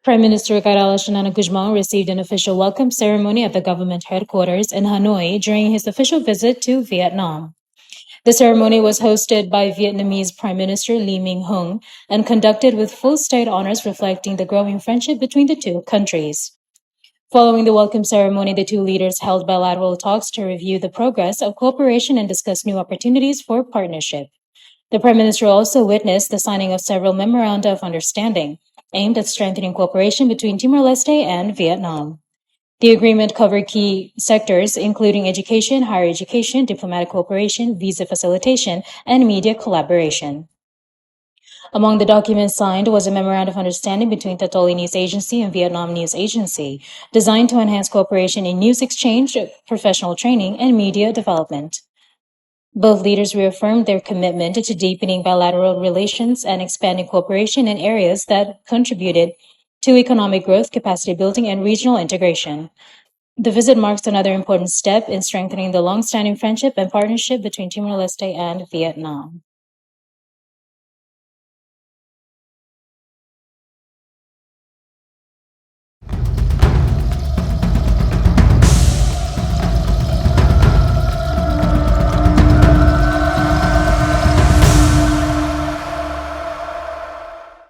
Prime Minister Shanana Guzman received an official welcome ceremony at the government headquarters in Hanoi during his official visit to Vietnam. The ceremony was hosted by Vietnamese Prime Minister Lee Minh-hung and conducted with full state honors reflecting the growing friendship between the two countries. Following the welcome ceremony, the two leaders held bilateral talks to review the progress of cooperation and discuss new opportunities for partnership. The Prime Minister also witnessed the signing of several memoranda of understanding aimed at strengthening cooperation between Timor-Leste and Vietnam. The agreement covered key sectors, including education, higher education, diplomatic cooperation, visa facilitation, and media collaboration. Among the documents signed was a memorandum of understanding between TATOLI News Agency and Vietnam News Agency, designed to enhance cooperation in news exchange, professional training, and media development. Both leaders reaffirmed their commitment to deepening bilateral relations and expanding cooperation in areas that contributed to economic growth, capacity building, and regional integration. The visit marks another important step in strengthening the long-standing friendship and partnership between Timor-Leste and Vietnam.